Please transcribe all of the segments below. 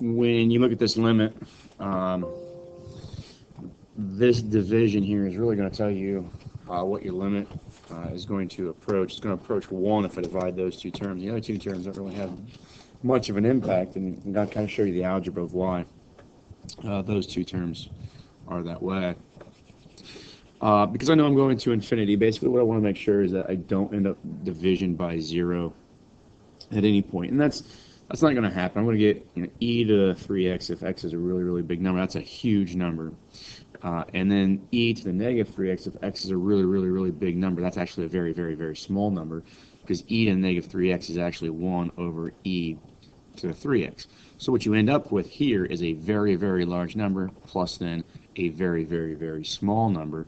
when you look at this limit, um, this division here is really going to tell you what your limit is going to approach. It's going to approach 1 if I divide those two terms. The other two terms don't really have much of an impact, and I'm going to kind of show you the algebra of why those two terms are that way. Because I know I'm going to infinity, basically what I want to make sure is that I don't end up division by 0 at any point, and that's not going to happen. I'm going to get e to 3x if x is a really, really big number. That's a huge number. And then e to the negative 3x if x is a really, really, really big number. That's actually a very, very, very small number, because e to the negative 3x is actually 1 over e to the 3x. So what you end up with here is a very, very large number plus then a very, very, very small number,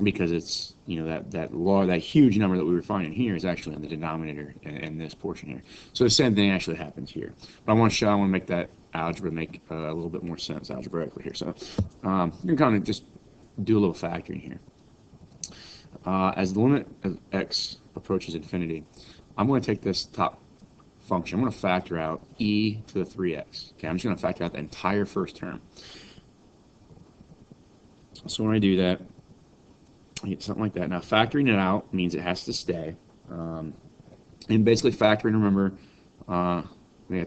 because it's, that huge number that we were finding here is actually in the denominator in this portion here. So the same thing actually happens here. But I want to make that algebra make a little bit more sense algebraically here. So you can kind of just do a little factoring here. As the limit of x approaches infinity, I'm going to take this top function. I'm going to factor out e to the 3x. Okay, I'm just going to factor out the entire first term. So when I do that, I get something like that. Now factoring it out means it has to stay. And basically factoring, remember, I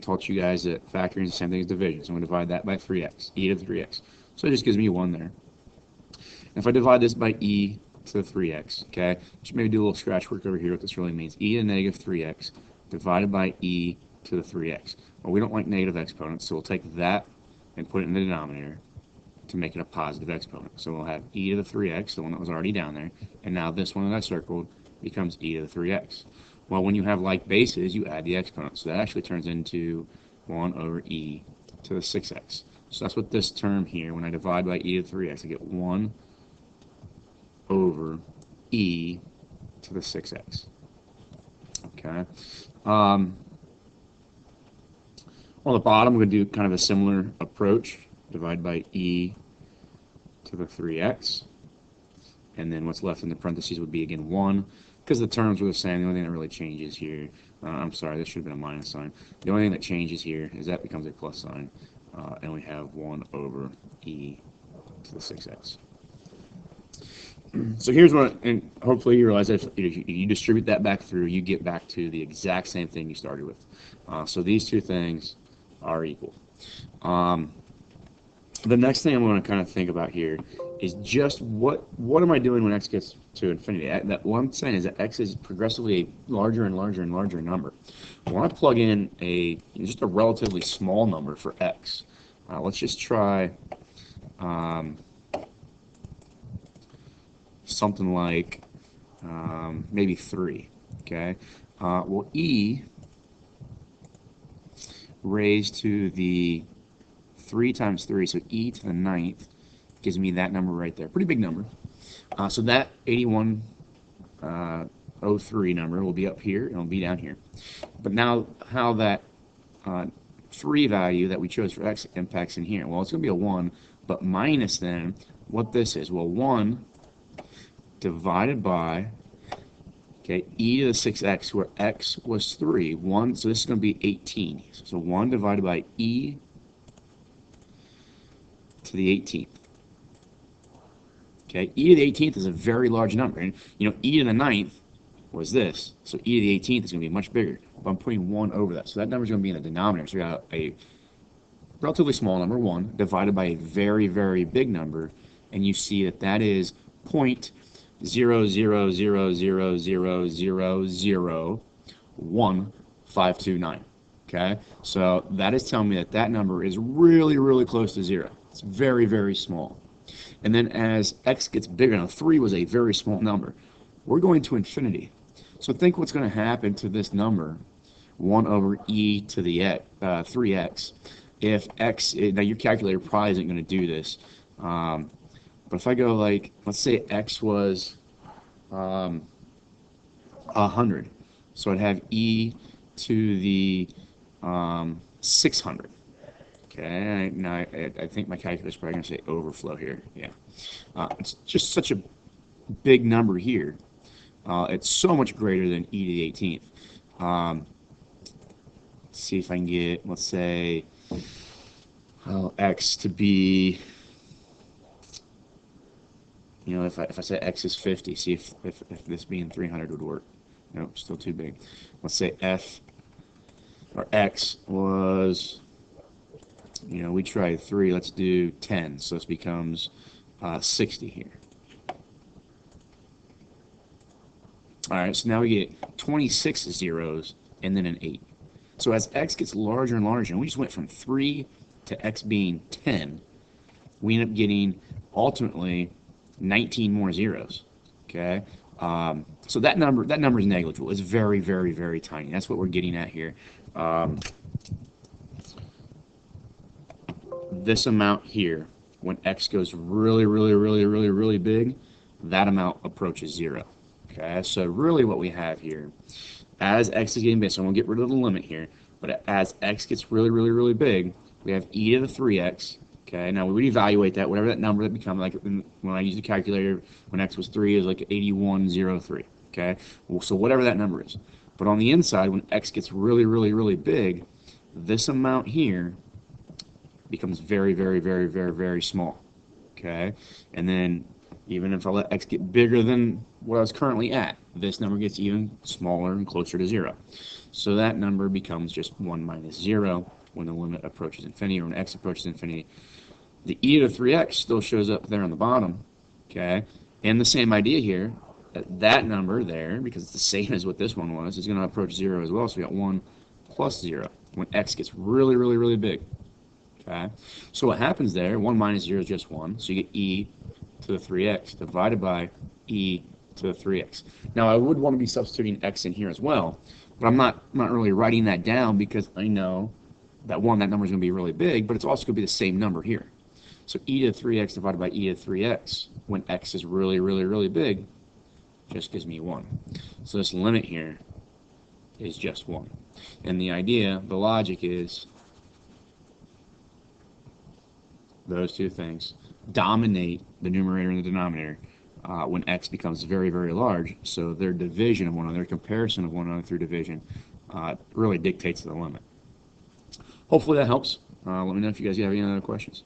taught you guys that factoring is the same thing as division. So I'm going to divide that by 3x, e to the 3x. So it just gives me 1 there. And if I divide this by e to the 3x, okay, just maybe do a little scratch work over here what this really means. E to the negative 3x divided by e to the 3x. Well, we don't like negative exponents, so we'll take that and put it in the denominator to make it a positive exponent. So we'll have e to the 3x, the one that was already down there, and now this one that I circled becomes e to the 3x. Well, when you have like bases, you add the exponents. So that actually turns into 1 over e to the 6x. So that's what this term here, when I divide by e to the 3x, I get 1 over e to the 6x. Okay. On the bottom, we're going to do kind of a similar approach. Divide by e to the 3x. And then what's left in the parentheses would be, again, 1. Because the terms were the same, the only thing that really changes here, I'm sorry, this should have been a minus sign. The only thing that changes here is that becomes a plus sign. And we have 1 over e to the 6x. So here's what, and hopefully you realize that if you distribute that back through, you get back to the exact same thing you started with. So these two things are equal. The next thing I'm going to kind of think about here is just what am I doing when x gets to infinity? That what I'm saying is that x is progressively a larger and larger and larger number. When I plug in just a relatively small number for x, let's just try something like maybe 3. Okay. Well, e raised to the 3 times 3, so e to the 9th gives me that number right there. Pretty big number. So that 8103 number will be up here and it'll be down here. But now how that 3 value that we chose for x impacts in here. Well, it's going to be a 1, but minus then what this is. Well, 1 divided by, okay, e to the 6x, where x was 3. 1, so this is going to be 18. So 1 divided by e to the 18th. Okay, e to the 18th is a very large number, and e to the 9th was this, so e to the 18th is going to be much bigger. But I'm putting 1 over that, so that number is going to be in the denominator. So we got a relatively small number, 1, divided by a very, very big number, and you see that that is 0.00000001529. Okay, so that is telling me that that number is really, really close to 0. It's very, very small. And then as x gets bigger, now 3 was a very small number. We're going to infinity. So think what's going to happen to this number, 1 over e to the 3x. If x, now your calculator probably isn't going to do this, but if I go like, let's say x was 100. So I'd have e to the 600. Okay, now I think my calculator is probably going to say overflow here. Yeah, it's just such a big number here. It's so much greater than e to the 18th. see if I can get, let's say, x to be, if I say x is 50, see if this being 300 would work. Nope, still too big. Let's say f or x was, we tried 3, let's do 10, so this becomes 60 here. Alright, so now we get 26 zeros and then an 8. So as x gets larger and larger, and we just went from 3 to x being 10, we end up getting ultimately 19 more zeros. Okay, so that number is negligible. It's very, very, very tiny. That's what we're getting at here. This amount here, when x goes really, really, really, really, really big, that amount approaches 0. Okay, so really what we have here, as x is getting big, so I'm going to get rid of the limit here, but as x gets really, really, really big, we have e to the 3x. Okay, now we would evaluate that, whatever that number that becomes, like when I use the calculator, when x was 3, is like 8103. Okay, well, so whatever that number is. But on the inside, when x gets really, really, really big, this amount here becomes very, very, very, very, very small. Okay, and then even if I let x get bigger than what I was currently at, this number gets even smaller and closer to 0. So that number becomes just 1 minus 0 when the limit approaches infinity, or when x approaches infinity. The e to the 3x still shows up there on the bottom, okay? And the same idea here, that number there, because it's the same as what this one was, is going to approach 0 as well. So we got 1 plus 0 when x gets really, really, really big. Okay? So what happens there, 1 minus 0 is just 1. So you get e to the 3x divided by e to the 3x. Now I would want to be substituting x in here as well, but I'm not really writing that down because I know that that number is going to be really big, but it's also going to be the same number here. So e to the 3x divided by e to the 3x when x is really, really, really big just gives me 1. So this limit here is just 1. And the idea, the logic is those two things dominate the numerator and the denominator when x becomes very, very large. So their division of one another, their comparison of one another through division, really dictates the limit. Hopefully that helps. Let me know if you guys have any other questions.